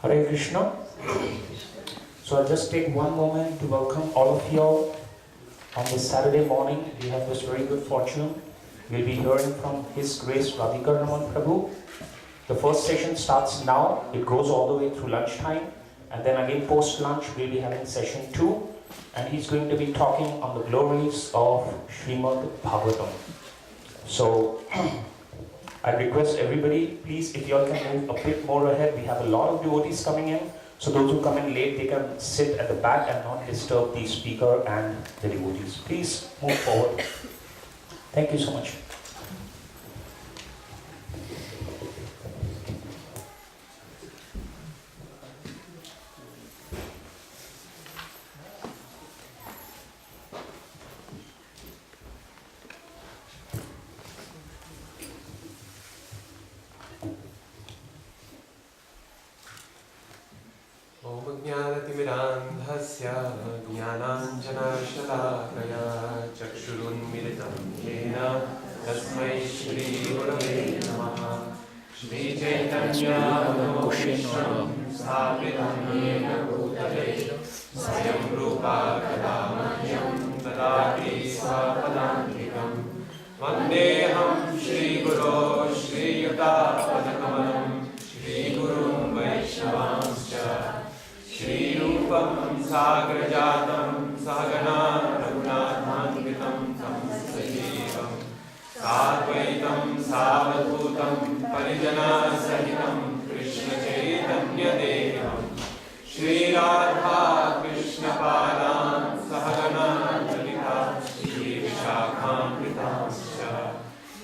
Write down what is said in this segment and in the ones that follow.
Hare Krishna. So I'll just take one moment to welcome all of you all. On this Saturday morning, we have this very good fortune. We'll be hearing from His Grace Radhika Raman Prabhu. The first session starts now. It goes all the way through lunchtime. And then again post-lunch, we'll be having session 2. And he's going to be talking on the glories of Srimad Bhagavatam. So I request everybody, please, if you all can move a bit more ahead. We have a lot of devotees coming in. So those who come in late, they can sit at the back and not disturb the speaker and the devotees. Please move forward. Thank you so much. ज्ञानतिमिरान्धस्य ज्ञानाञ्जनशलाकया चक्षुरुन्मिलितं येन तस्मै श्रीगुरवे नमः। श्रीचैतन्यमनोभीष्टं स्थापितं येन भूतले स्वयं रूपा कदा मह्यं ददाति स्वपदान्तिकं। वन्देऽहं श्रीगुरो श्रीयुतापदकमलं श्रीगुरुं वैष्णवांश्च श्रीरूपं साग्रजातं सहगना रघुनाथान्वितं तं सजीवं साद्वैतं सावधूतं परिजनसहितं कृष्णचैतन्यदेवं श्रीराधा कृष्णपादान् सहगना ललिता श्रीविशाखान्वितांश्च।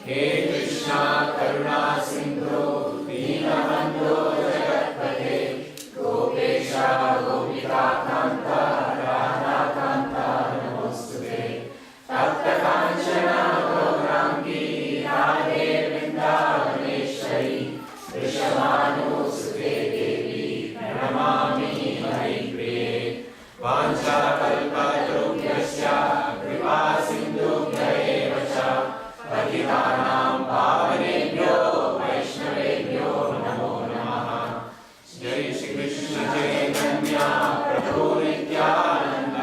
हे कृष्णा करुणा सिन्धो दीनबन्धो जगत्पते गोपेशा गोपिकान्ता राधाकान्ता नमोस्तुते। तप्तकाञ्चन गौराङ्गी राधे वृन्दावनेश्वरी वृषभानुसुते देवी प्रणमामि हरिप्रिये। वाञ्छाकल्पतरुभ्यश्च कृपा सिन्धुभ्य एव च पतितानां पावनेभ्यो वैष्णवेभ्यो नमो नमः। जय श्री कृष्ण चैतन्य प्रभु नित्यानंद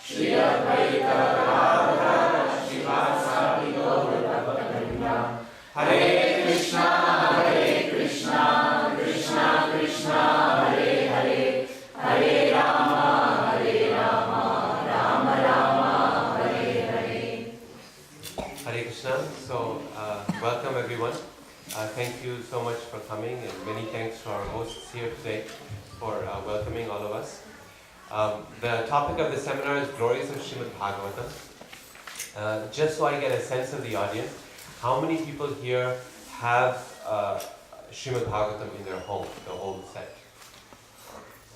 श्री अद्वैत गदाधर श्रीवासादि गौर भक्तवृंद। हरे Krishna Krishna Krishna Hare Hare Hare Ram Ram Ram Hare Hare. Hare Krishna. So welcome everyone. Thank you so much for coming, and many thanks to our hosts here today for welcoming all of us. The topic of the seminar is Glories of Srimad Bhagavatam. Just so I get a sense of the audience, how many people here have Srimad Bhagavatam in their home, the whole set?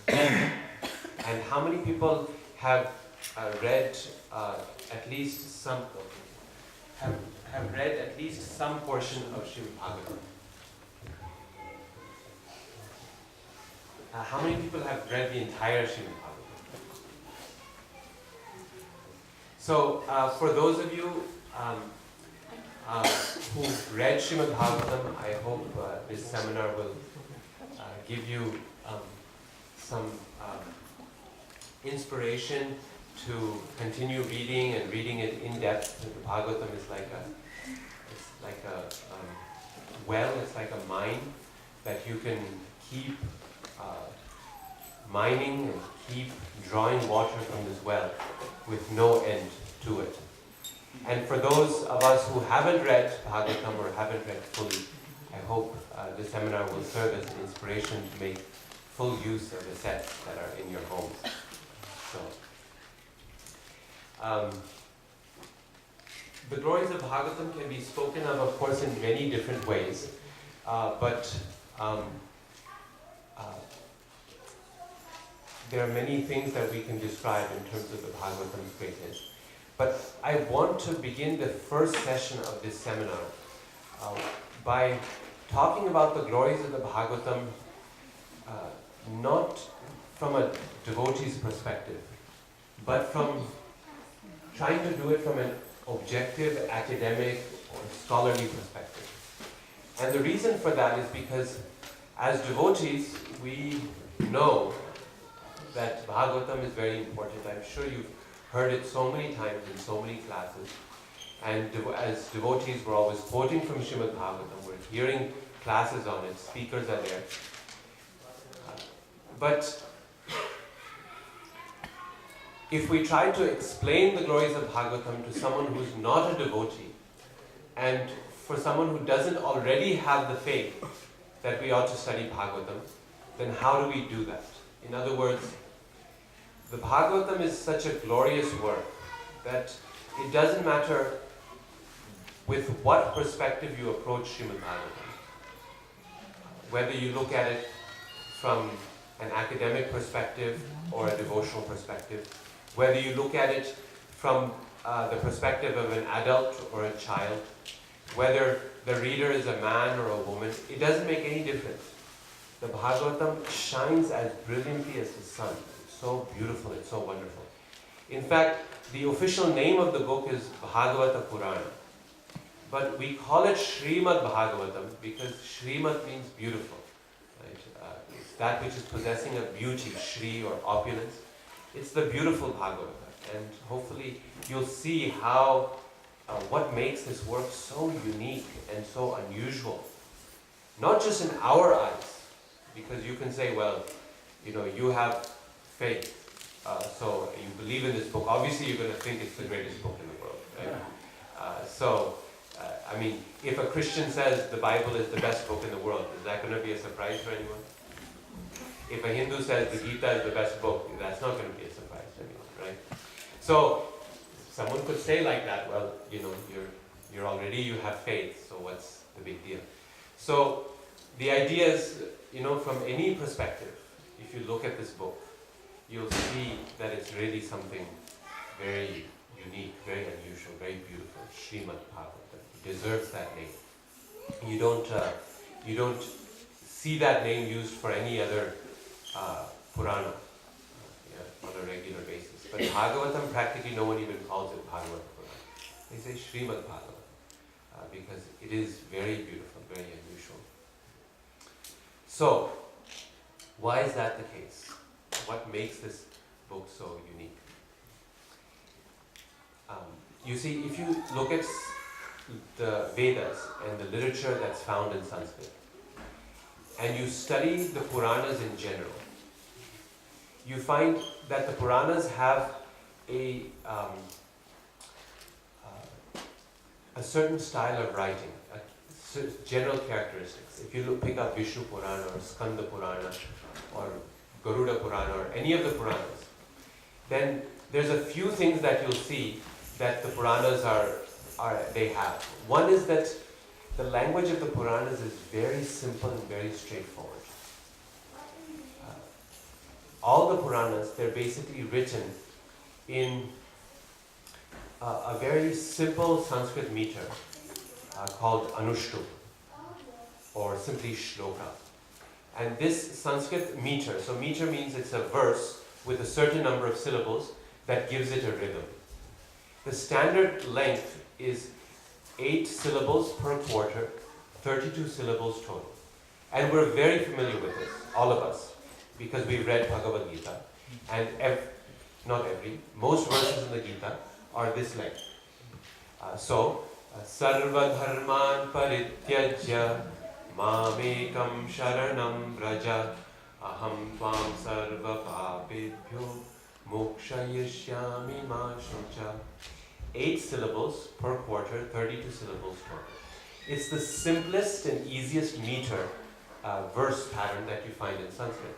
And how many people have read at least some portion of Srimad Bhagavatam? How many people have read the entire Srimad Bhagavatam? So, for those of you who've read Srimad Bhagavatam, I hope this seminar will give you some inspiration to continue reading and reading it in depth. The Bhagavatam is like a well, it's like a mine that you can keep mining and keep drawing water from this well with no end to it. And for those of us who haven't read Bhagavatam or haven't read fully, I hope this seminar will serve as an inspiration to make full use of the sets that are in your homes. So, the glories of Bhagavatam can be spoken of course, in many different ways, but there are many things that we can describe in terms of the Bhagavatam's greatness. But I want to begin the first session of this seminar by talking about the glories of the Bhagavatam, not from a devotee's perspective, but from trying to do it from an objective, academic, or scholarly perspective. And the reason for that is because as devotees, we know that Bhagavatam is very important. I'm sure you've heard it so many times in so many classes. And as devotees, we're always quoting from Srimad Bhagavatam. We're hearing classes on it. Speakers are there. But if we try to explain the glories of Bhagavatam to someone who's not a devotee, and for someone who doesn't already have the faith that we ought to study Bhagavatam, then how do we do that? In other words, the Bhagavatam is such a glorious work that it doesn't matter with what perspective you approach Srimad Bhagavatam. Whether you look at it from an academic perspective or a devotional perspective, whether you look at it from the perspective of an adult or a child, whether the reader is a man or a woman, it doesn't make any difference. The Bhagavatam shines as brilliantly as the sun. It's so beautiful, it's so wonderful. In fact, the official name of the book is Bhagavata Purana. But we call it Srimad Bhagavatam because Srimad means beautiful. Right? It's that which is possessing a beauty, Shri or opulence. It's the beautiful Bhagavata. And hopefully you'll see how what makes this work so unique and so unusual. Not just in our eyes, because you can say, well, you have faith, so you believe in this book. Obviously you're going to think it's the greatest book in the world, right? I mean, if a Christian says the Bible is the best book in the world, is that going to be a surprise for anyone? If a Hindu says the Gita is the best book, that's not going to be a surprise to anyone, right? So, someone could say like that, well, you're already, you have faith, so what's the big deal? So, the idea is, from any perspective, if you look at this book, you'll see that it's really something very unique, very unusual, very beautiful. Srimad Bhagavatam. It deserves that name. You don't see that name used for any other Purana on a regular basis. But Bhagavatam, practically no one even calls it Bhagavata Purana. They say Srimad Bhagavatam because it is very beautiful, very unusual. So, why is that the case? What makes this book so unique? You see, if you look at the Vedas and the literature that's found in Sanskrit, and you study the Puranas in general, you find that the Puranas have a certain style of writing, general characteristics. If you pick up Vishnu Purana or Skanda Purana or Garuda Purana or any of the Puranas, then there's a few things that you'll see that the Puranas they have. One is that the language of the Puranas is very simple and very straightforward. All the Puranas, they're basically written in a very simple Sanskrit meter called Anushtup, or simply Shloka. And this Sanskrit meter, so meter means it's a verse with a certain number of syllables that gives it a rhythm. The standard length is 8 syllables per quarter, 32 syllables total. And we're very familiar with this, all of us, because we've read Bhagavad Gita. And most verses in the Gita are this length. Sarva dharman parityajya mamekam sharanam vraja aham tvam sarva papebhyo mokshayishyami ma shucha. 8 syllables per quarter, 32 syllables total. It's the simplest and easiest meter verse pattern that you find in Sanskrit.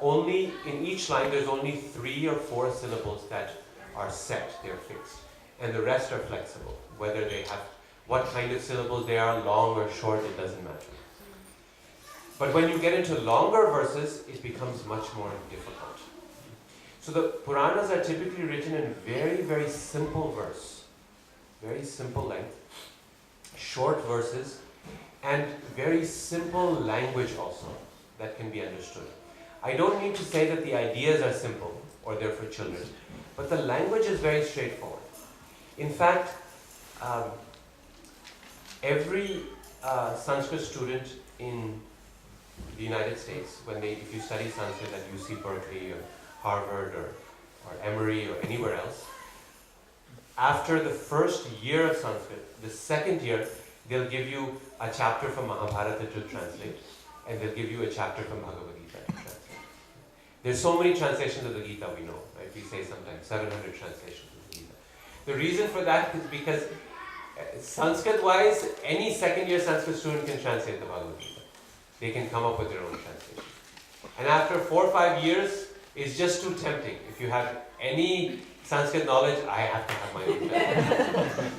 Only in each line there's only 3 or 4 syllables that are set, they're fixed. And the rest are flexible. Whether they have, what kind of syllables they are, long or short, it doesn't matter. But when you get into longer verses, it becomes much more difficult. So the Puranas are typically written in very, very simple verse, very simple length, short verses, and very simple language also that can be understood. I don't mean to say that the ideas are simple or they're for children, but the language is very straightforward. In fact, every Sanskrit student in the United States, if you study Sanskrit at UC Berkeley or Harvard or Emory or anywhere else, after the first year of Sanskrit, the second year, they'll give you a chapter from Mahabharata to translate, and they'll give you a chapter from Bhagavad Gita to translate. There's so many translations of the Gita we know, right? We say sometimes 700 translations of the Gita. The reason for that is because Sanskrit-wise, any second-year Sanskrit student can translate the Bhagavad Gita. They can come up with their own translation. And after 4 or 5 years, it's just too tempting. If you have any Sanskrit knowledge, I have to have my own translation.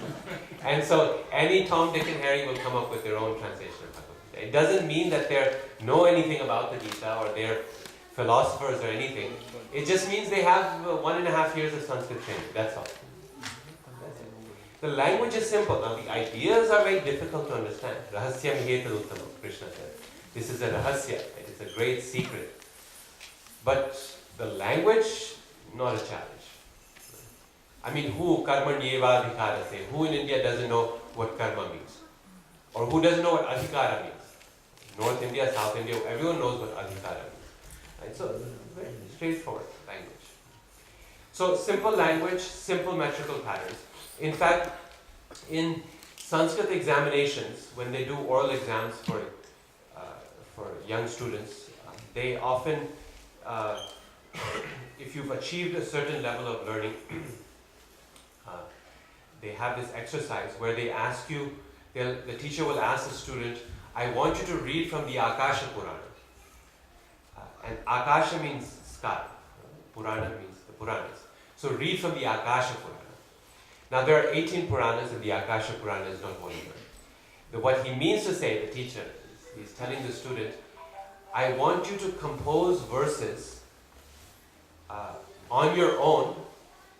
And so any Tom, Dick and Harry will come up with their own translation of Bhagavad Gita. It doesn't mean that they know anything about the Gita or they're philosophers or anything. It just means they have 1.5 years of Sanskrit training. That's all. That's it. The language is simple. Now the ideas are very difficult to understand. Rahasyam hetal uttamam, Krishna said. This is a rahasya. It's a great secret. But the language, not a challenge. I mean, who karmanyeva adhikarase? Who in India doesn't know what karma means? Or who doesn't know what adhikara means? North India, South India, everyone knows what adhikara means. And so, very straightforward language. So, simple language, simple metrical patterns. In fact, in Sanskrit examinations, when they do oral exams for young students, they often, if you've achieved a certain level of learning, they have this exercise where they ask you, the teacher will ask the student, I want you to read from the Akasha Purana. And Akasha means sky. Purana means the Puranas. So read from the Akasha Purana. Now there are 18 Puranas and the Akasha Purana is not one of them. What he means to say, the teacher, he's telling the student, I want you to compose verses on your own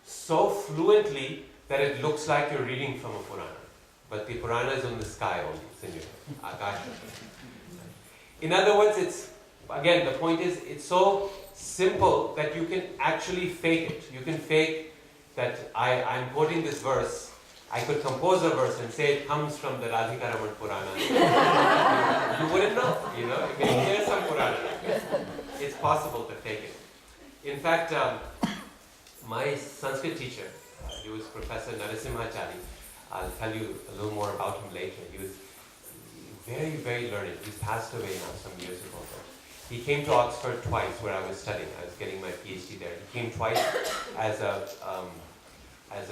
so fluently that it looks like you're reading from a Purana. But the Purana is on the sky only, it's in your Akasha. In other words, again, the point is, it's so simple that you can actually fake it. You can fake that I'm quoting this verse. I could compose a verse and say it comes from the Radhikaraman Purana. You wouldn't know, you know. Maybe there's some Purana. It's possible to fake it. In fact, my Sanskrit teacher, he was Professor Narasimhachari. I'll tell you a little more about him later. He was very, very learned. He's passed away now some years ago. He came to Oxford twice where I was studying. I was getting my PhD there. He came twice as a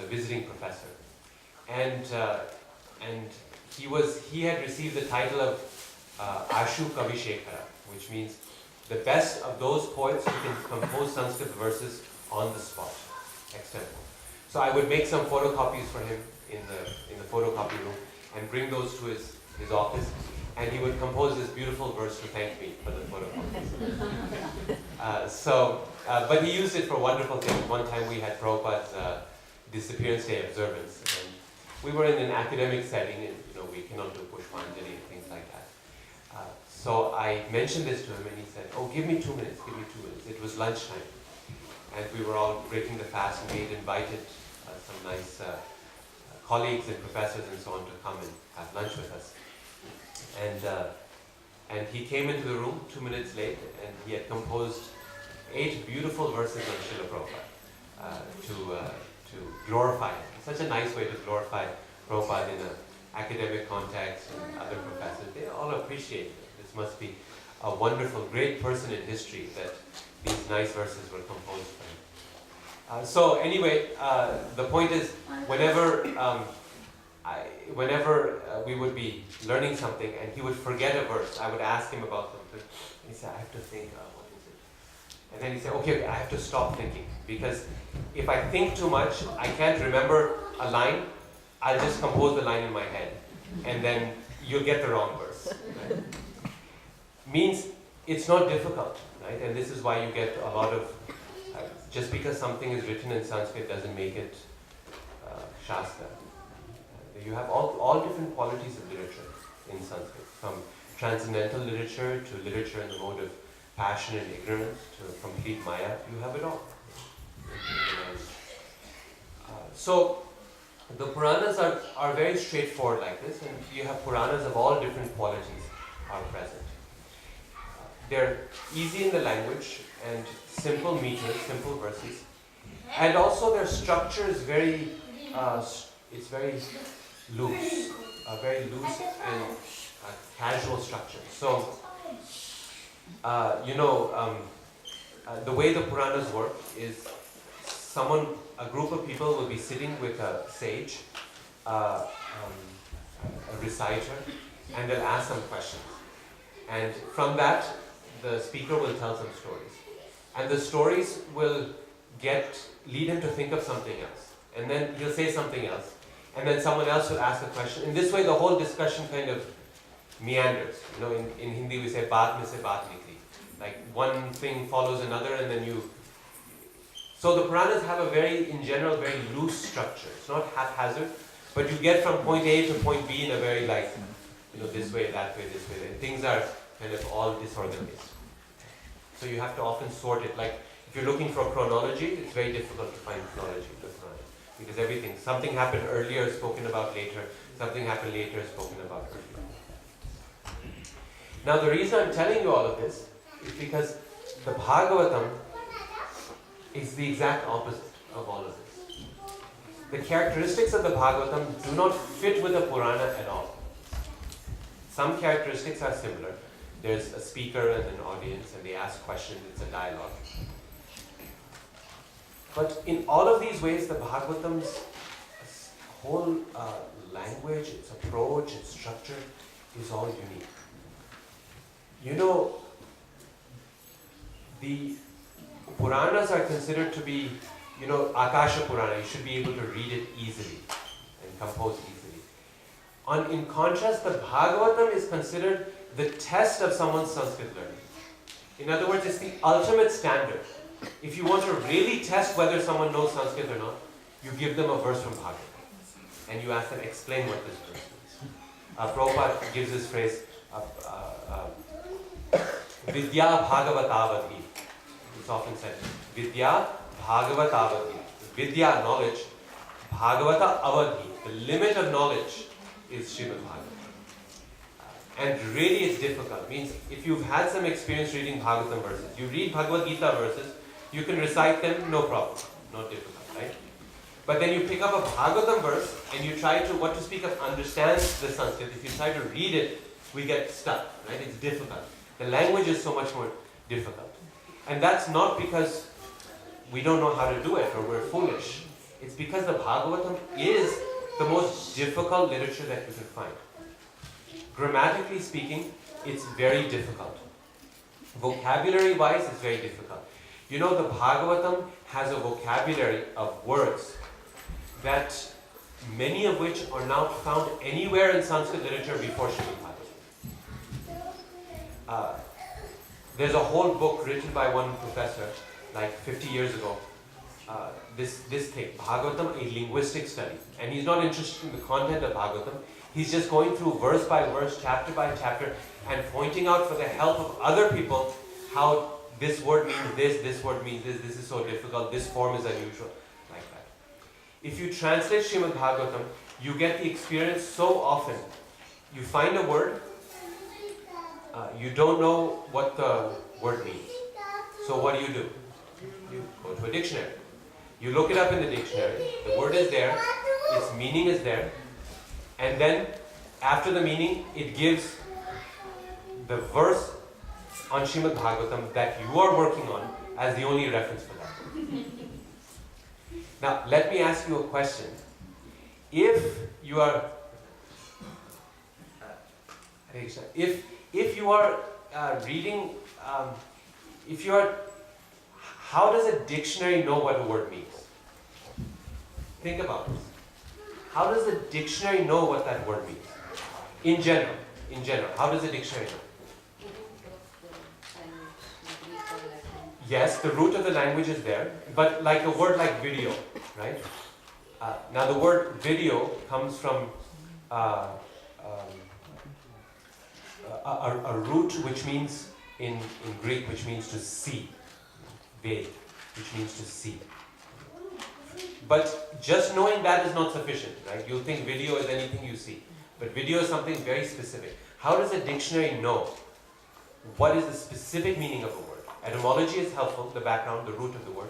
visiting professor. And he had received the title of Ashu Kavishekara, which means the best of those poets who can compose Sanskrit verses on the spot, extempo. So I would make some photocopies for him in the photocopy room and bring those to his office, and he would compose this beautiful verse to thank me for the photocopies. But he used it for wonderful things. One time we had Prabhupada's disappearance day observance, and we were in an academic setting, and we cannot do Pushpanjali and things like that. So I mentioned this to him, and he said, "Oh, give me 2 minutes. Give me 2 minutes." It was lunchtime, and we were all breaking the fast, and we had invited some nice colleagues and professors and so on to come and have lunch with us. And he came into the room 2 minutes late, and he had composed 8 beautiful verses on Srila Prabhupada to glorify him. Such a nice way to glorify Prabhupada in an academic context, and other professors. They all appreciate it. This must be a wonderful, great person in history that these nice verses were composed for him. So anyway, the point is, whenever we would be learning something and he would forget a verse, I would ask him about something. And he said, "I have to think, what is it?" And then he said, okay, I have to stop thinking, because if I think too much, I can't remember a line. I'll just compose the line in my head, and then you'll get the wrong verse. Right? Means it's not difficult, right? And this is why you get a lot of, just because something is written in Sanskrit doesn't make it Shastra. You have all different qualities of literature in Sanskrit, from transcendental literature to literature in the mode of passion and ignorance to complete Maya. You have it all. So the Puranas are very straightforward like this, and you have Puranas of all different qualities are present. they're easy in the language and simple meters, simple verses. And also their structure is very, it's very loose, very loose and casual structure. So, the way the Puranas work is a group of people will be sitting with a sage, a reciter, and they'll ask some questions. And from that, the speaker will tell some stories. And the stories will lead him to think of something else. And then he'll say something else. And then someone else will ask a question. In this way, the whole discussion kind of meanders. In Hindi we say, baat mein se baat nikli. Like one thing follows another and then So the Puranas have in general, very loose structure. It's not haphazard, but you get from point A to point B in a very this way, that way, this way. And things are kind of all disorganized. So you have to often sort it. Like if you're looking for chronology, it's very difficult to find chronology in the Puranas. Because something happened earlier, spoken about later. Something happened later, spoken about earlier. Now the reason I'm telling you all of this is because the Bhagavatam is the exact opposite of all of this. The characteristics of the Bhagavatam do not fit with the Purana at all. Some characteristics are similar. There's a speaker and an audience and they ask questions, it's a dialogue. But in all of these ways, the Bhagavatam's whole language, its approach, its structure is all unique. The Puranas are considered to be, Akasha Purana. You should be able to read it easily and compose easily. In contrast, the Bhagavatam is considered the test of someone's Sanskrit learning. In other words, it's the ultimate standard. If you want to really test whether someone knows Sanskrit or not, you give them a verse from Bhagavatam and you ask them, explain what this verse means. Prabhupada gives this phrase, Vidya Bhagavatavadhi. It's often said, Vidya Bhagavatavadhi. Vidya, knowledge. Bhagavata avadhi. The limit of knowledge is Srimad Bhagavatam. And really it's difficult. Means if you've had some experience reading Bhagavatam verses, you read Bhagavad Gita verses, you can recite them, no problem. Not difficult, right? But then you pick up a Bhagavatam verse and you try to, what to speak of, understand the Sanskrit. If you try to read it, we get stuck, right? It's difficult. The language is so much more difficult. And that's not because we don't know how to do it or we're foolish. It's because the Bhagavatam is the most difficult literature that you can find. Grammatically speaking, it's very difficult. Vocabulary-wise, it's very difficult. The Bhagavatam has a vocabulary of words that many of which are not found anywhere in Sanskrit literature before Srimad Bhagavatam. There's a whole book written by one professor, like 50 years ago, this thing, Bhagavatam, a linguistic study. And he's not interested in the content of Bhagavatam. He's just going through verse by verse, chapter by chapter, and pointing out for the help of other people how this word means this word means this is so difficult, this form is unusual, like that. If you translate Srimad Bhagavatam, you get the experience so often. You find a word, you don't know what the word means. So what do? You go to a dictionary. You look it up in the dictionary, the word is there, its meaning is there, and then after the meaning, it gives the verse on Srimad Bhagavatam that you are working on as the only reference for that. Now, let me ask you a question. If you are reading, how does a dictionary know what a word means? Think about this. How does a dictionary know what that word means? In general, how does a dictionary know? Yes, the root of the language is there, but like a word like video, right? Now the word video comes from a root which means, in Greek, which means to see. Ved, which means to see. But just knowing that is not sufficient, right? You'll think video is anything you see. But video is something very specific. How does a dictionary know what is the specific meaning of a word. Etymology is helpful, the background, the root of the word.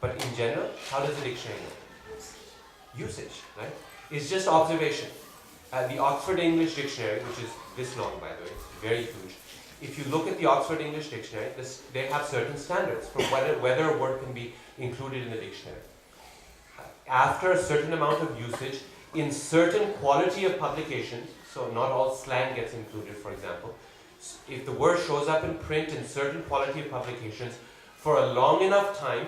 But in general, how does the dictionary know? Usage, right? It's just observation. The Oxford English Dictionary, which is this long by the way, it's very huge. If you look at the Oxford English Dictionary, they have certain standards for whether a word can be included in the dictionary. After a certain amount of usage, in certain quality of publications, so not all slang gets included, for example, if the word shows up in print in certain quality of publications, for a long enough time,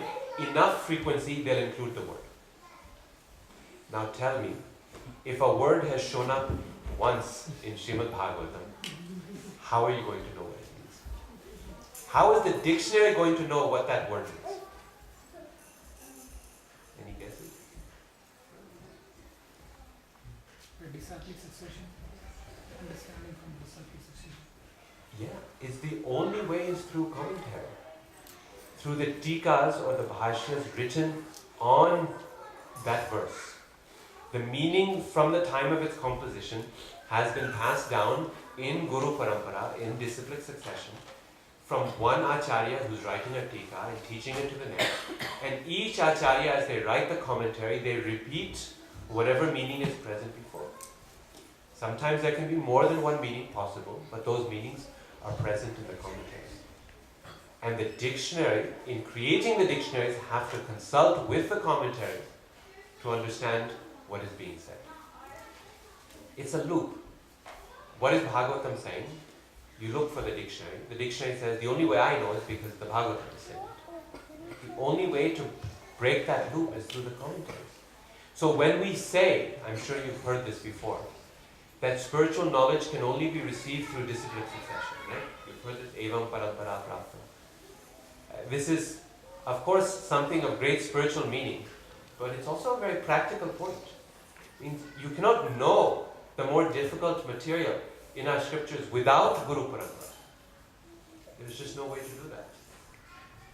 enough frequency, they'll include the word. Now tell me, if a word has shown up once in Srimad Bhagavatam, how are you going to know what it means? How is the dictionary going to know what that word means? Any guesses? Disciplic succession, understanding from disciplic succession. Yeah, it's the only way is through commentary. Through the tikas or the bhashyas written on that verse. The meaning from the time of its composition has been passed down in Guru Parampara, in disciplic succession, from one acharya who's writing a tika and teaching it to the next. And each acharya, as they write the commentary, they repeat whatever meaning is present before. Sometimes there can be more than one meaning possible, but those meanings are present in the commentaries. And the dictionary, in creating the dictionaries, have to consult with the commentaries to understand what is being said. It's a loop. What is Bhagavatam saying? You look for the dictionary. The dictionary says, the only way I know is because the Bhagavatam is saying it. The only way to break that loop is through the commentaries. So when we say, I'm sure you've heard this before, that spiritual knowledge can only be received through disciplic succession, right? You've heard this, evam parampara prapta. This is, of course, something of great spiritual meaning, but it's also a very practical point. It means you cannot know the more difficult material in our scriptures without Guru Parampara. There's just no way to do that.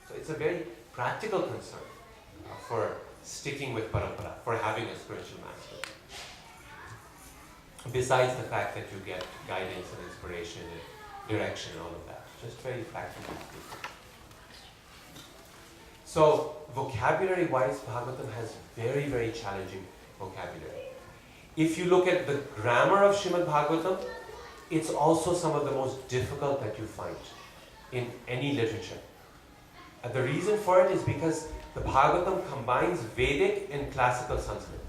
So it's a very practical concern for sticking with Parampara, for having a spiritual master. Besides the fact that you get guidance and inspiration and direction and all of that. Just very practical speaking. So, vocabulary-wise, Bhagavatam has very, very challenging vocabulary. If you look at the grammar of Srimad Bhagavatam, it's also some of the most difficult that you find in any literature. And the reason for it is because the Bhagavatam combines Vedic and classical Sanskrit.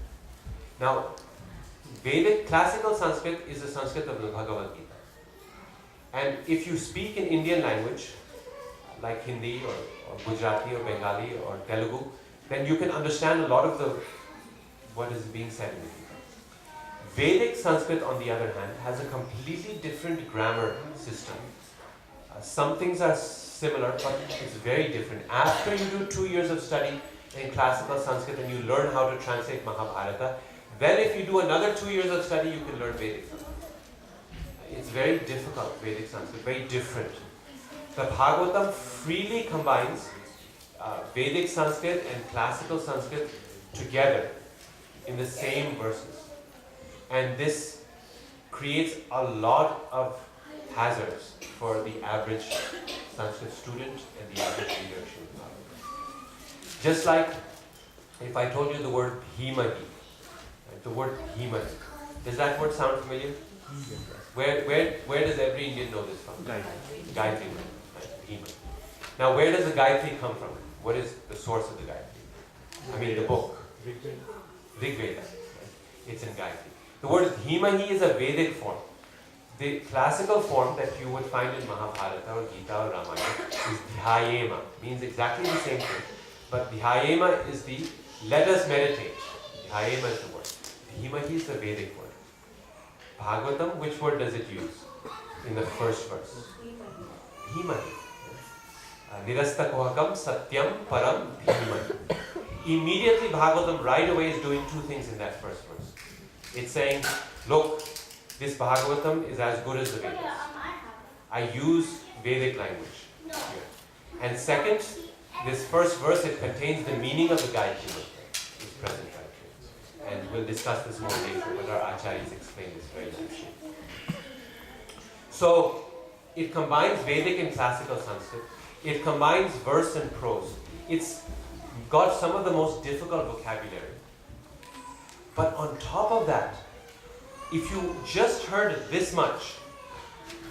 Now, Vedic classical Sanskrit is the Sanskrit of the Bhagavad Gita. And if you speak in Indian language, like Hindi or Gujarati or Bengali or Telugu, then you can understand a lot of what is being said in the Gita. Vedic Sanskrit, on the other hand, has a completely different grammar system. Some things are similar, but it's very different. After you do 2 years of study in classical Sanskrit and you learn how to translate Mahabharata, then if you do another 2 years of study, you can learn Vedic Sanskrit. It's very difficult, Vedic Sanskrit, very different. The Bhagavatam freely combines Vedic Sanskrit and classical Sanskrit together in the same verses. And this creates a lot of hazards for the average Sanskrit student and the average reader of Srimad Bhagavatam. Just like if I told you the word Bhimahi, right, the word Bhimahi, does that word sound familiar? Where does every Indian know this from? Gayatri. Right, Bhimahi. Now where does the Gayatri come from? What is the source of the Gayatri? I mean the book. Rig Veda. Right? It's in Gayatri. The word Bhimahi is a Vedic form. The classical form that you would find in Mahabharata or Gita or Ramayana is Dhyayema. Means exactly the same thing. But Dhyayema is the let us meditate. Dhyayema is the word. Bhimahi is the Vedic word. Bhagavatam, which word does it use in the first verse? Bhimahi. Nirasta kohakam satyam param bhimahi. Immediately Bhagavatam right away is doing two things in that first verse. It's saying, look, this Bhagavatam is as good as the Vedas. I use Vedic language here. And second, this first verse, it contains the meaning of the Gayatri Mantra, this present Gayatri. And we'll discuss this more later, but our acharyas explain this very nicely. So, It combines Vedic and classical Sanskrit. It combines verse and prose. It's got some of the most difficult vocabulary. But on top of that, if you just heard this much,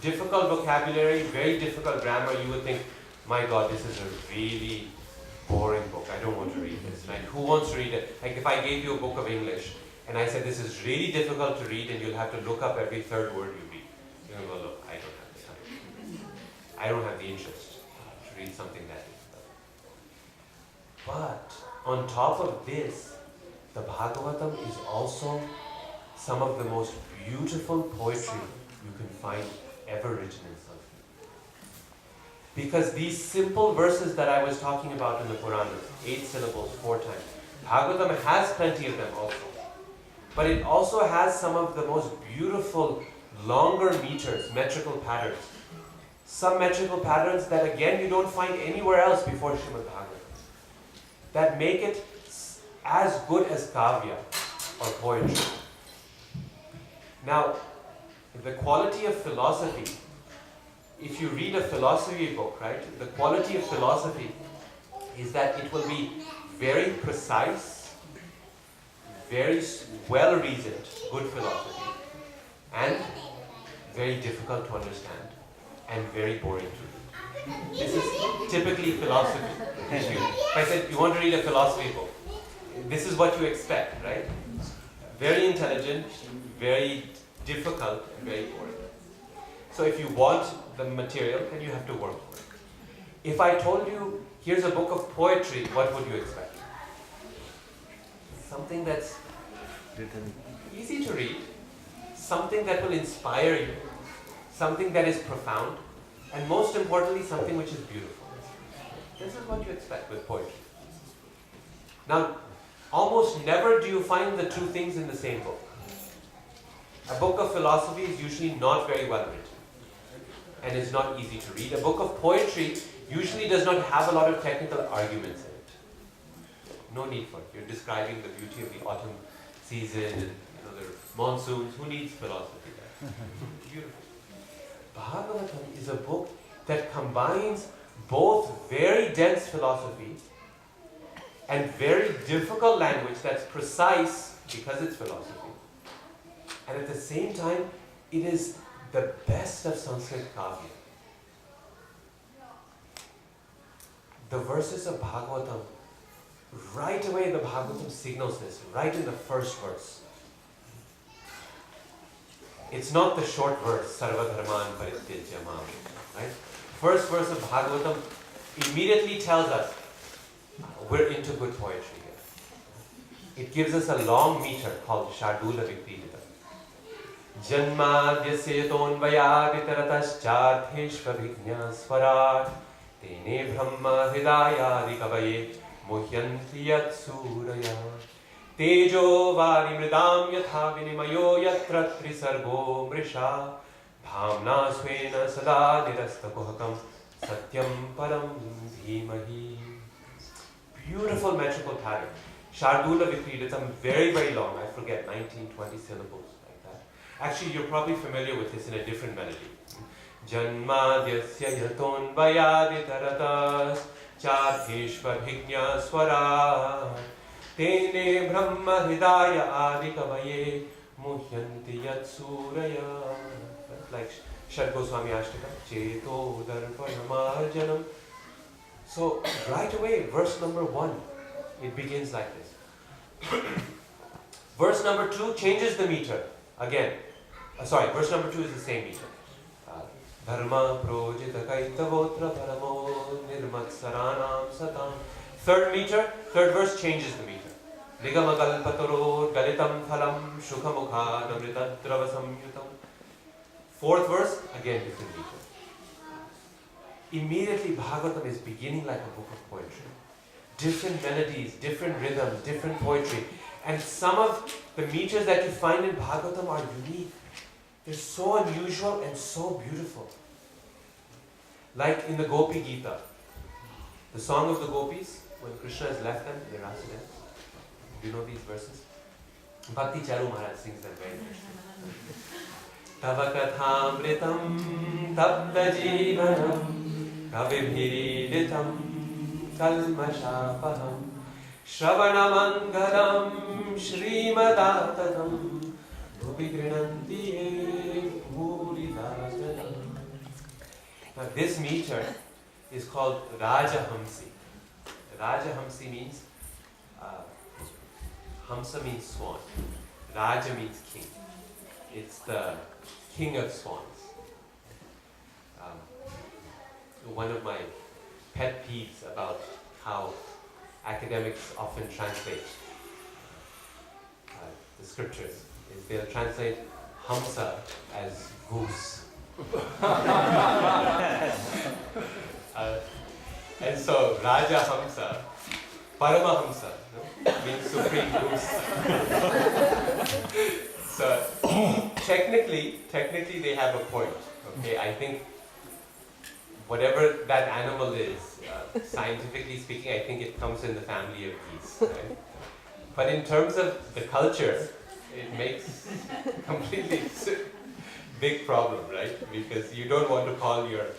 difficult vocabulary, very difficult grammar, you would think, my God, this is a really boring book. I don't want to read this. Right? Who wants to read it? Like if I gave you a book of English and I said this is really difficult to read and you'll have to look up every third word you read. You're going to go, look, I don't have the time. I don't have the interest to read something that difficult. But on top of this, the Bhagavatam is also some of the most beautiful poetry you can find ever written in Sanskrit. Because these simple verses that I was talking about in the Puranas, 8 syllables, 4 times, Bhagavatam has plenty of them also. But it also has some of the most beautiful, longer meters, metrical patterns. Some metrical patterns that again you don't find anywhere else before Srimad Bhagavatam. That make it as good as kavya or poetry. Now, the quality of philosophy, if you read a philosophy book, right, the quality of philosophy is that it will be very precise, very well-reasoned, good philosophy, and very difficult to understand, and very boring to read. This is typically philosophy. If I said, you want to read a philosophy book, this is what you expect, right? Very intelligent, very difficult, and very boring. So if you want the material, then you have to work for it. If I told you, here's a book of poetry, what would you expect? Something that's easy to read, something that will inspire you, something that is profound, and most importantly, something which is beautiful. This is what you expect with poetry. Now, almost never do you find the two things in the same book. A book of philosophy is usually not very well written, and it's not easy to read. A book of poetry usually does not have a lot of technical arguments in it. No need for it. You're describing the beauty of the autumn season and the monsoons. Who needs philosophy there? Beautiful. Bhagavatam is a book that combines both very dense philosophy and very difficult language that's precise because it's philosophy. And at the same time, it is the best of Sanskrit kavya. The verses of Bhagavatam, right away the Bhagavatam signals this, right in the first verse. It's not the short verse, Sarva Dharman Parityajya Mam, right? First verse of Bhagavatam immediately tells us we're into good poetry here. It gives us a long meter called Shardula Vikrita. Janmadhyasya tonvayaditarataschatheshvabhignya swarat tene brahma hridayadi kavaye muhyanti yat suraya tejo vari mridam yatha vinimayo yatra trisargo mrisha bhamna swena sada nirasta kuhakam satyam param dhimahi. Beautiful metrical pattern. Shardula Vikridatam, very, very long. I forget, 19, 20 syllables. Actually, you're probably familiar with this in a different melody. Janmadhyasya yaton vayaditaratas chatheshvabhignya swara tene brahma hridaya adikavaye muhyanti yat suraya. Like Shad Goswami Ashtaka, cheto darpanamarjanam. So, right away, verse number 1, it begins like this. Verse number 2 changes the meter. Again, verse number 2 is the same meter. Dharma projita kaitavotra paramo nirmatsaranam satam. Third meter, third verse changes the meter. Nigamagalpatoro galitam phalam shukhamukha namritadrava samyutam. Fourth verse, again different meter. Immediately Bhagavatam is beginning like a book of poetry. Different melodies, different rhythms, different poetry. And some of the meters that you find in Bhagavatam are unique. They're so unusual and so beautiful. Like in the Gopi Gita, the song of the gopis, when Krishna has left them in the Rasa dance. Do you know these verses? Bhakti Charu Maharaj sings them very nicely. Tava kathamritam tapta jivanam kavibhiriditam kalmashapaham Shravanamangalam Shrimadatatam Bhubigrinantiye Bhuridasanam. Now this meter is called Rajahamsi. Rajahamsi means, Hamsa means swan. Raja means king. It's the king of swans. One of my pet peeves about how academics often translate the scriptures is they'll translate Hamsa as goose. And so Raja Hamsa, Paramahamsa, means supreme goose. So technically they have a point. Okay, I think whatever that animal is, scientifically speaking, I think it comes in the family of geese. Right? But in terms of the culture, it makes completely big problem, right? Because you don't want to call your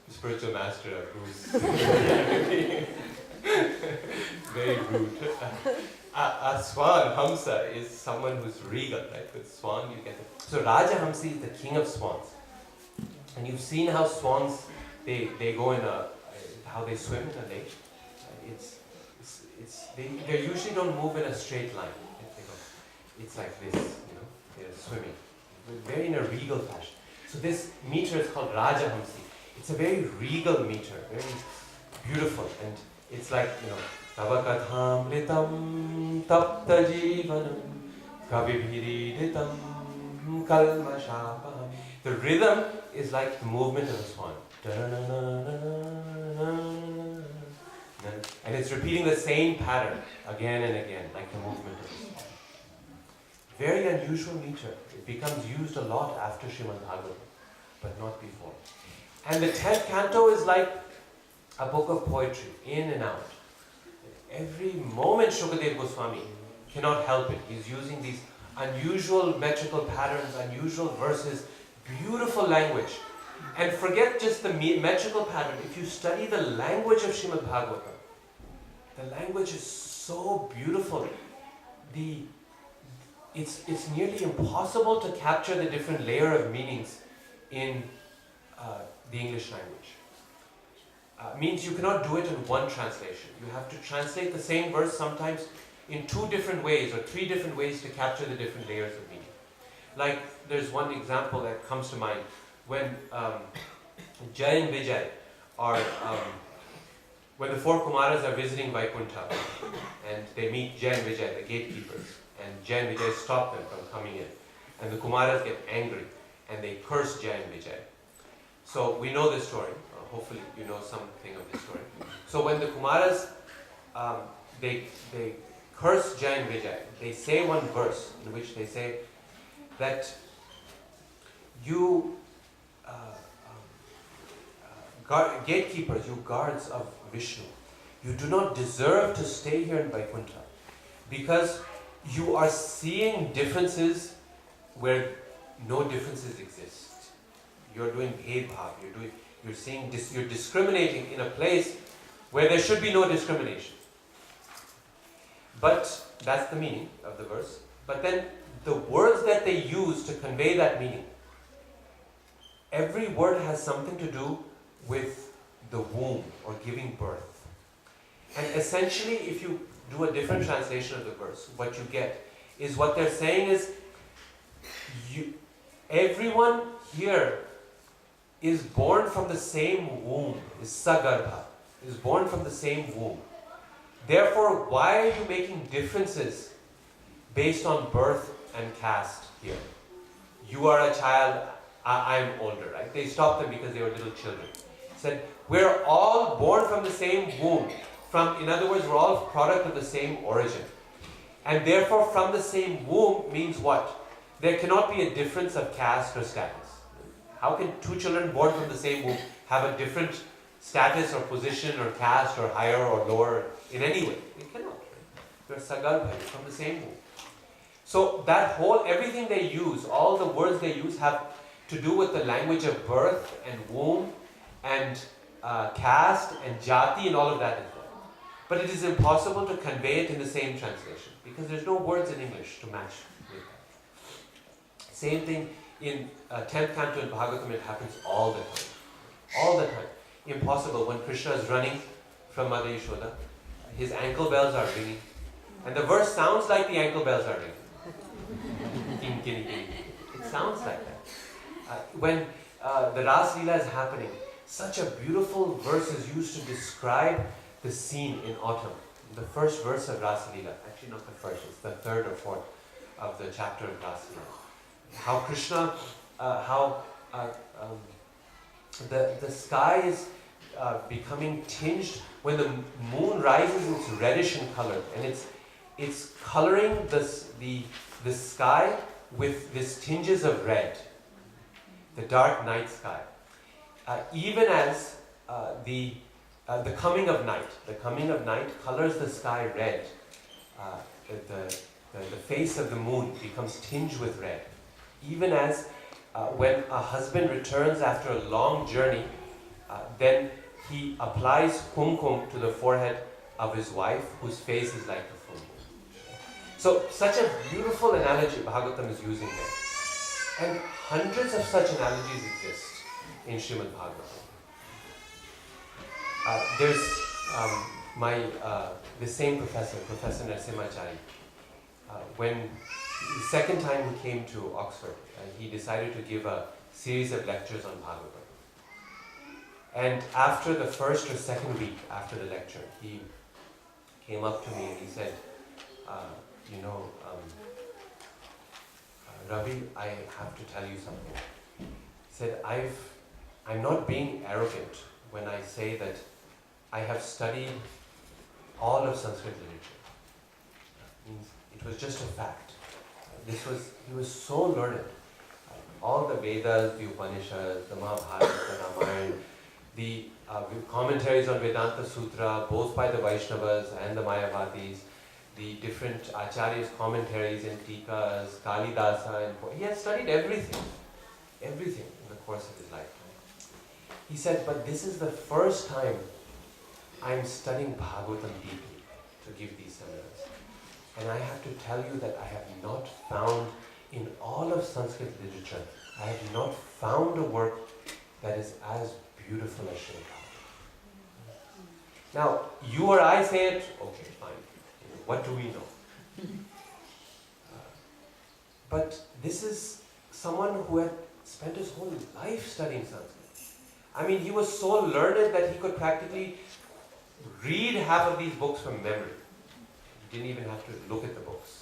spiritual master a goose. Very rude. A swan, Hamsa, is someone who's regal, right? With swan, you get it. So Raja Hamsi is the king of swans. And you've seen how swans, they go in how they swim in a lake. They usually don't move in a straight line. It's like this, they're swimming. Very in a regal fashion. So this meter is called Raja Hamsi. It's a very regal meter, very beautiful. And it's like, Tavakathamritam tapta jivanam kavibhiriditam kalmashapaham. The rhythm is like the movement of a swan. And it's repeating the same pattern again and again, like the movement of a swan. Very unusual meter. It becomes used a lot after Srimad Bhagavatam, but not before. And the 10th canto is like a book of poetry, in and out. Every moment Shukadev Goswami cannot help it. He's using these unusual metrical patterns, unusual verses, beautiful language. And forget just the metrical pattern. If you study the language of Srimad Bhagavatam, the language is so beautiful. It's nearly impossible to capture the different layer of meanings in the English language. Means you cannot do it in one translation. You have to translate the same verse sometimes in 2 different ways or 3 different ways to capture the different layers of meaning. Like, there's one example that comes to mind when Jai and Vijay are, when the 4 Kumaras are visiting Vaikuntha and they meet Jai and Vijay, the gatekeepers, and Jai and Vijay stop them from coming in. And the Kumaras get angry and they curse Jai and Vijay. So we know this story. Hopefully you know something of this story. So when the Kumaras, they curse Jai and Vijay, they say one verse in which they say that you gatekeepers, you guards of Vishnu, you do not deserve to stay here in Vaikuntha because you are seeing differences where no differences exist. You're doing bhed-bhav, you're discriminating in a place where there should be no discrimination. But that's the meaning of the verse. But then the words that they use to convey that meaning, every word has something to do with the womb or giving birth. And essentially, if you do a different translation of the verse, what you get is what they're saying is, everyone here is born from the same womb, is sagarbha, is born from the same womb. Therefore, why are you making differences based on birth and caste here? You are a child, I'm older, right? They stopped them because they were little children. Said, we're all born from the same womb. In other words, we're all product of the same origin. And therefore, from the same womb means what? There cannot be a difference of caste or status. How can 2 children born from the same womb have a different status or position or caste or higher or lower in any way? They cannot. They're sagalbhai, from the same womb. So that whole, everything they use, all the words they use have to do with the language of birth and womb and caste and jati and all of that as well. But it is impossible to convey it in the same translation because there's no words in English to match with that. Same thing in 10th canto in Bhagavatam, it happens all the time. All the time. Impossible. When Krishna is running from Mother Yashoda, his ankle bells are ringing. And the verse sounds like the ankle bells are ringing. It sounds like that. When the Ras Leela is happening, such a beautiful verse is used to describe the scene in autumn. The first verse of Ras Leela, actually not the first, it's the third or fourth of the chapter of Ras Leela. How Krishna, the sky is becoming tinged when the moon rises. It's reddish in color, and it's coloring the sky with these tinges of red, the dark night sky. Even as the coming of night colors the sky red. The face of the moon becomes tinged with red. Even as when a husband returns after a long journey, then he applies kumkum to the forehead of his wife, whose face is like the full moon. So, such a beautiful analogy Bhagavatam is using there. And hundreds of such analogies exist in Srimad Bhagavatam. There's the same professor, Professor Narasimhachari, when the second time he came to Oxford, he decided to give a series of lectures on Bhagavatam. And after the first or second week after the lecture, he came up to me and he said, Ravi, I have to tell you something. He said, I'm not being arrogant when I say that I have studied all of Sanskrit literature. It was just a fact. He was so learned. All the Vedas, the Upanishads, the Mahabharata, the Ramayana, the commentaries on Vedanta Sutra, both by the Vaishnavas and the Mayavadis, the different Acharyas' commentaries and Tikas, Kalidasa, and he had studied everything in the course of his lifetime. He said, but this is the first time I'm studying Bhagavatam deeply to give these seminars. And I have to tell you that I have not found in all of Sanskrit literature, I have not found a work that is as beautiful as Srimad Bhagavatam. Now, you or I say it, okay, fine. What do we know? But this is someone who had spent his whole life studying Sanskrit. I mean, he was so learned that he could practically read half of these books from memory. He didn't even have to look at the books.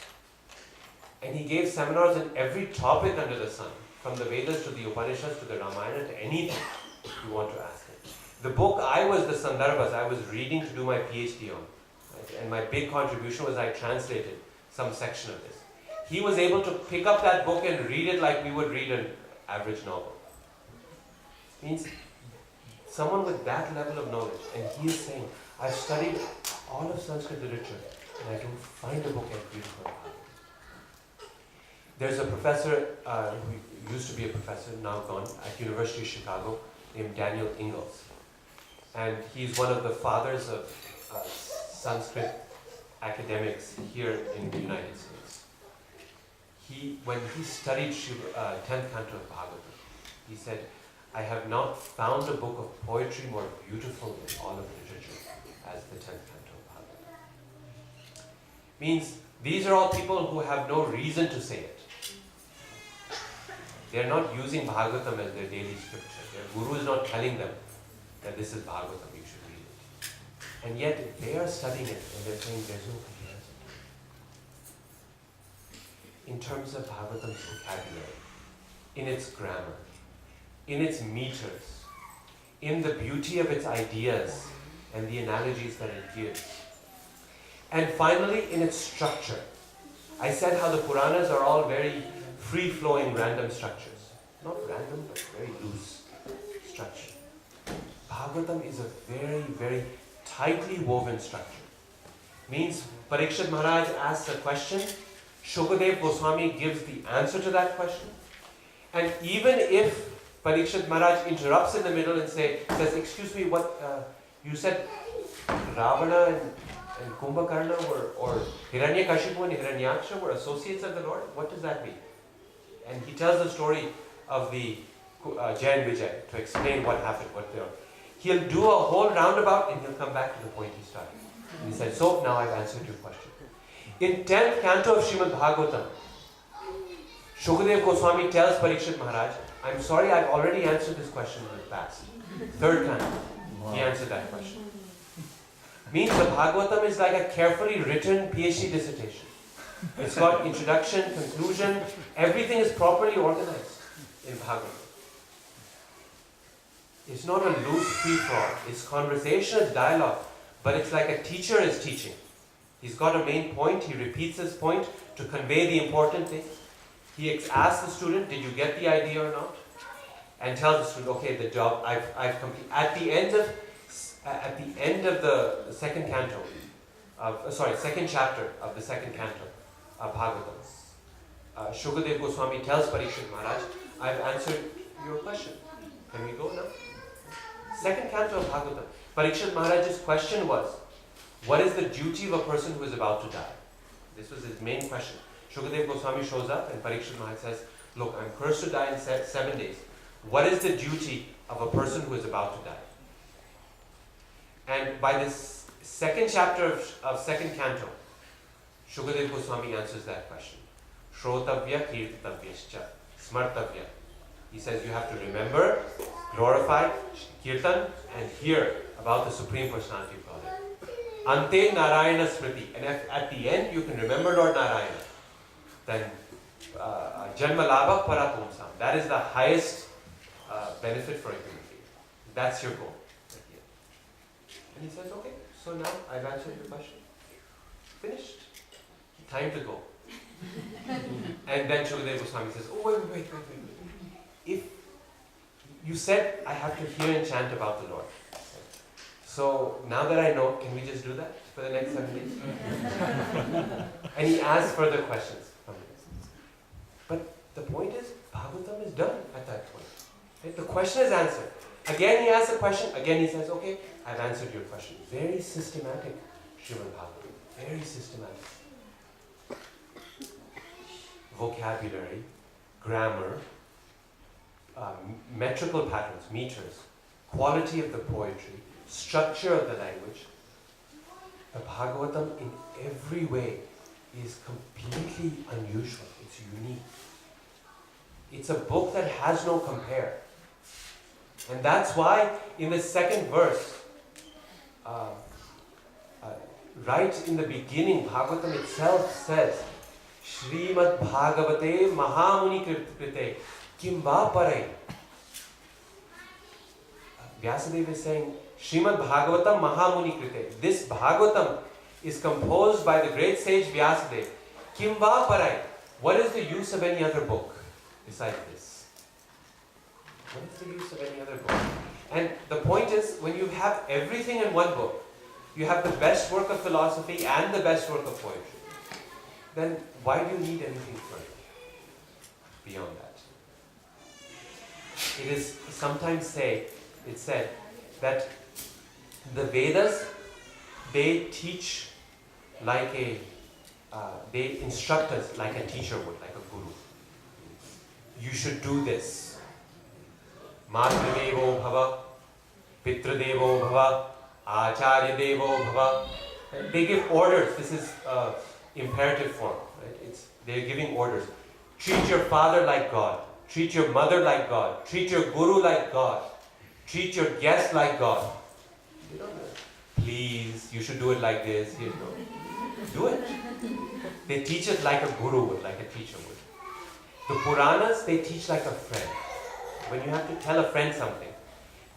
And he gave seminars on every topic under the sun, from the Vedas to the Upanishads to the Ramayana to anything you want to ask him. The book I was the Sandarbhas I was reading to do my PhD on. Right? And my big contribution was I translated some section of this. He was able to pick up that book and read it like we would read an average novel. Means someone with that level of knowledge, and he is saying, I've studied all of Sanskrit literature and I don't find a book as beautiful. There's a professor who used to be a professor, now gone, at University of Chicago, named Daniel Ingalls. And he's one of the fathers of Sanskrit academics here in the United States. When he studied 10th canto of Bhagavatam, he said, I have not found a book of poetry more beautiful in all of literature as the 10th canto of Bhagavatam. Means these are all people who have no reason to say it. They are not using Bhagavatam as their daily scripture. Their guru is not telling them that this is Bhagavatam, you should read it. And yet they are studying it and they're saying there's no comparison. In terms of Bhagavatam's vocabulary, in its grammar, in its meters, in the beauty of its ideas and the analogies that it gives. And finally, in its structure. I said how the Puranas are all very free-flowing, random structures. Not random, but very loose structure. Bhagavatam is a very, very tightly woven structure. Means Parikshit Maharaj asks a question, Shukadev Goswami gives the answer to that question. And even if Parikshit Maharaj interrupts in the middle and says, excuse me, what you said Ravana and Kumbhakarna or Hiranyakashipu and Hiranyaksha were associates of the Lord? What does that mean? And he tells the story of the Jai and Vijay to explain what happened, He'll do a whole roundabout and he'll come back to the point he started. And he said, so now I've answered your question. In 10th canto of Srimad Bhagavatam, Shukadev Goswami tells Parikshit Maharaj, I'm sorry, I've already answered this question in the past. 3rd canto, he answered that question. Means the Bhagavatam is like a carefully written PhD dissertation. It's got introduction, conclusion, everything is properly organized in Bhagavatam. It's not a loose free-for-all. It's conversation, it's dialogue. But it's like a teacher is teaching. He's got a main point, he repeats his point to convey the important things. He asks the student, did you get the idea or not? And tells the student, okay, the job, I've completed. At the end of the second canto, second chapter of the second canto of Bhagavatam, Shukadev Goswami tells Parikshit Maharaj, I've answered your question. Can we go now? Second canto of Bhagavatam. Parikshit Maharaj's question was, what is the duty of a person who is about to die? This was his main question. Shukadev Goswami shows up and Parikshit Maharaj says, look, I'm cursed to die in 7 days. What is the duty of a person who is about to die? And by this second chapter of second canto, Shukadev Goswami answers that question. Shrotavya kirtatavyascha smartavya. He says you have to remember, glorify, kirtan, and hear about the Supreme Personality of Godhead. Ante Narayana Smriti. And if at the end you can remember Lord Narayana, then Janma Labha Paratumsam. That is the highest benefit for a human being. That's your goal. And he says, okay, so now I've answered your question. Finished. Time to go. And then Shukadev Goswami says, oh, wait. If you said I have to hear and chant about the Lord. So now that I know, can we just do that for the next 7 days? And he asks further questions from him. But the point is, Bhagavatam is done at that point. Right? The question is answered. Again he asks a question, again he says, okay, I've answered your question. Very systematic, Srimad Bhagavatam. Very systematic. Vocabulary, grammar, metrical patterns, meters, quality of the poetry, structure of the language. The Bhagavatam in every way is completely unusual. It's unique. It's a book that has no compare. And that's why in the second verse, right in the beginning, Bhagavatam itself says, Srimad Bhagavate Mahamuni Krite Kim Va Parai. Vyasadeva is saying, Srimad Bhagavatam Mahamuni Krite. This Bhagavatam is composed by the great sage Vyasadeva. Kim Va Parai. What is the use of any other book besides this? What is the use of any other book? And the point is, when you have everything in one book, you have the best work of philosophy and the best work of poetry, then why do you need anything further beyond that? It is sometimes said that the Vedas, they teach like they instruct us like a teacher would, like a guru. You should do this. Matradevo bhava, Pitradevo bhava, Acharya Devo bhava. They give orders. This is imperative form. Right? They're giving orders. Treat your father like God. Treat your mother like God. Treat your guru like God. Treat your guest like God. You don't know. Please, you should do it like this. You know. Do it. They teach it like a guru would, like a teacher would. The Puranas, they teach like a friend. When you have to tell a friend something,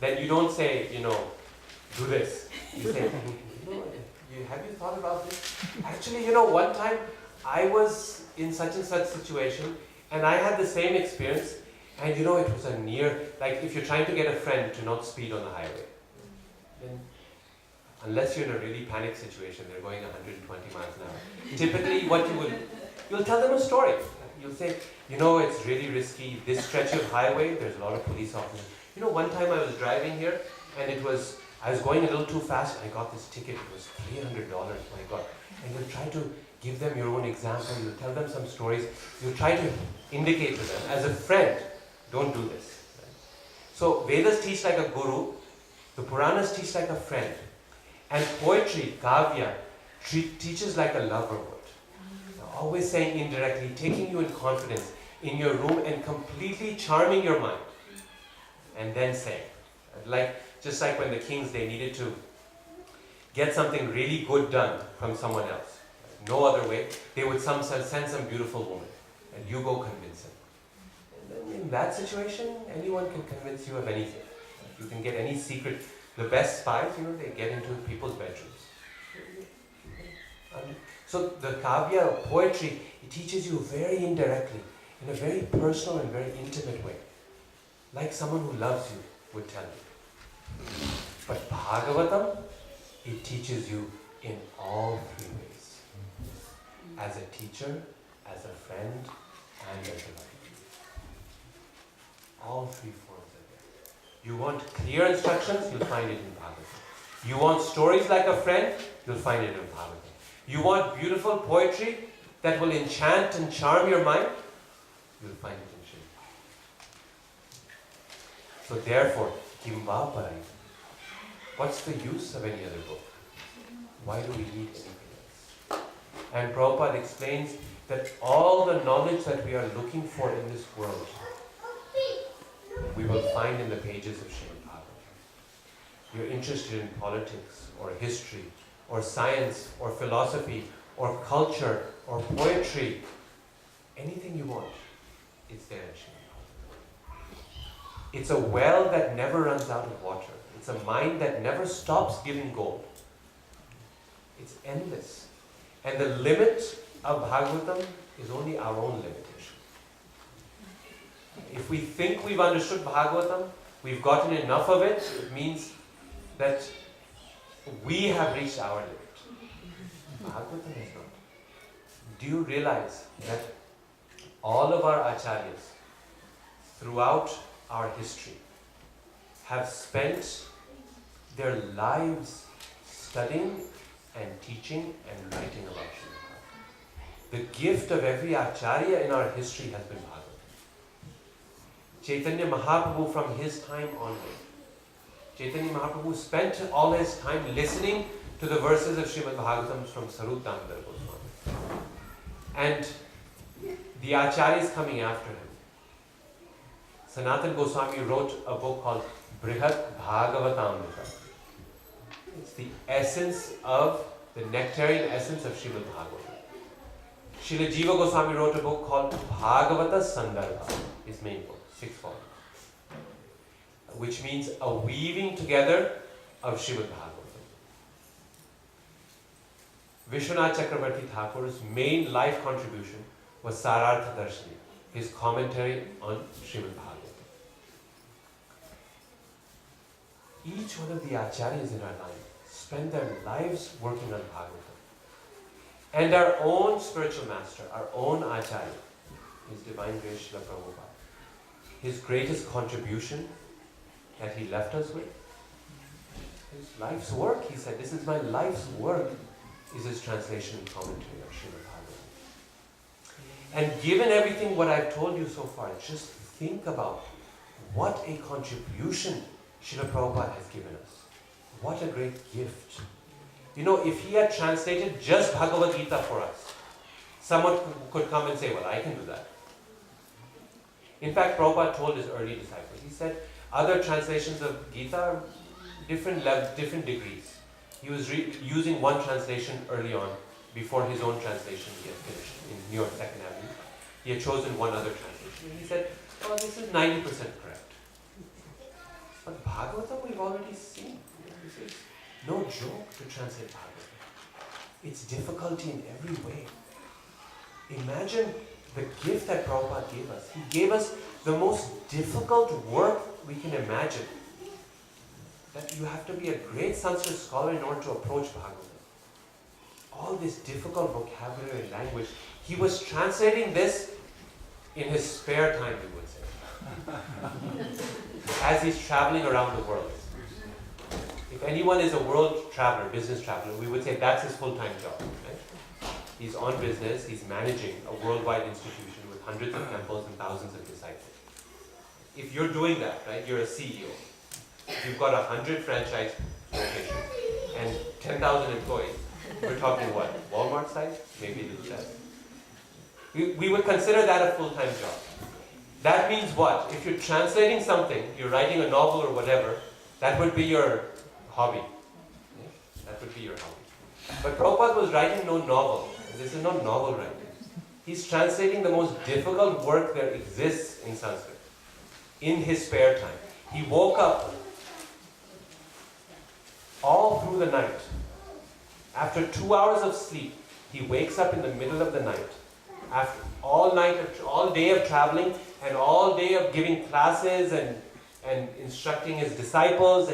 then you don't say, do this. You say, have you thought about this? Actually, one time I was in such and such situation and I had the same experience, and it was a near, like if you're trying to get a friend to not speed on the highway, then unless you're in a really panic situation, they're going 120 miles an hour. Typically what you will You'll tell them a story. You'll say, it's really risky. This stretch of highway, there's a lot of police officers. One time I was driving here, and I was going a little too fast, and I got this ticket. It was $300, my God. And you'll try to give them your own example. You'll tell them some stories. You'll try to indicate to them, as a friend, don't do this. So Vedas teach like a guru. The Puranas teach like a friend. And poetry, kavya, teaches like a lover would. Always saying indirectly, taking you in confidence in your room and completely charming your mind. And then saying. Just like when the kings, they needed to get something really good done from someone else. No other way. They would send some beautiful woman. And you go convince him. And then in that situation, anyone can convince you of anything. You can get any secret. The best spies, they get into people's bedrooms. So the kavya, poetry, it teaches you very indirectly, in a very personal and very intimate way. Like someone who loves you would tell you. But Bhagavatam, it teaches you in all three ways. As a teacher, as a friend, and as a lover. All three forms are there. You want clear instructions, you'll find it in Bhagavatam. You want stories like a friend, you'll find it in Bhagavatam. You want beautiful poetry that will enchant and charm your mind, you'll find it in Srimad. So therefore, Kimva Parai. What's the use of any other book? Why do we need anything else? And Prabhupada explains that all the knowledge that we are looking for in this world, we will find in the pages of Srimad Bhagavatam. You're interested in politics or history or science or philosophy or culture or poetry, anything you want, it's there in Srimad Bhagavatam. It's a well that never runs out of water. It's a mind that never stops giving gold. It's endless. And the limit of Bhagavatam is only our own limitation. If we think we've understood Bhagavatam, we've gotten enough of it, it means that we have reached our limit. Bhagavatam is not. Do you realize that all of our acharyas throughout our history have spent their lives studying and teaching and writing about Srimad Bhagavatam? The gift of every acharya in our history has been Bhagavatam. Chaitanya Mahaprabhu, from his time onward, Chaitanya Mahaprabhu spent all his time listening to the verses of Srimad Bhagavatam from Sarup Damodar Goswami. And the acharyas coming after him. Sanatana Goswami wrote a book called Brihat Bhagavatamrita. It's the essence of, the nectarian essence of Srimad Bhagavatam. Srila Jiva Goswami wrote a book called Bhagavata Sandarbha, his main book, 6 volumes, which means a weaving together of Srimad Bhagavatam. Vishwanath Chakravarti Thakur's main life contribution was Sarartha Darshani, his commentary on Srimad Bhagavatam. Each one of the acharyas in our life spend their lives working on Bhagavatam. And our own spiritual master, our own acharya, His Divine Grace Srila Prabhupada, his greatest contribution that he left us with, his life's work, he said, this is my life's work, is his translation and commentary of Srimad Bhagavatam. And given everything what I've told you so far, just think about what a contribution Srila Prabhupada has given us. What a great gift. If he had translated just Bhagavad Gita for us, someone could come and say, well, I can do that. In fact, Prabhupada told his early disciples, he said, other translations of Gita are different degrees. He was using one translation early on, before his own translation he had finished in New York 2nd Avenue. He had chosen one other translation. And he said, oh, this is 90% correct. But Bhagavatam we've already seen. This is no joke to translate Bhagavatam. It's difficulty in every way. Imagine the gift that Prabhupada gave us. He gave us the most difficult work we can imagine. That you have to be a great Sanskrit scholar in order to approach Bhagavatam. All this difficult vocabulary and language, He was translating this in his spare time, we would say, as he's traveling around the world. If anyone is a world traveler, business traveler, we would say that's his full-time job. Right? He's on business, he's managing a worldwide institution with hundreds of temples and thousands of disciples. If you're doing that, right, you're a CEO. If you've got 100 franchise locations and 10,000 employees, we're talking what? Walmart size? Maybe a little less. We would consider that a full-time job. That means what? If you're translating something, you're writing a novel or whatever, that would be your hobby. That would be your hobby. But Prabhupada was writing no novel. This is not novel writing. He's translating the most difficult work that exists in Sanskrit in his spare time. He woke up all through the night. After 2 hours of sleep, he wakes up in the middle of the night. After all day of traveling and all day of giving classes and instructing his disciples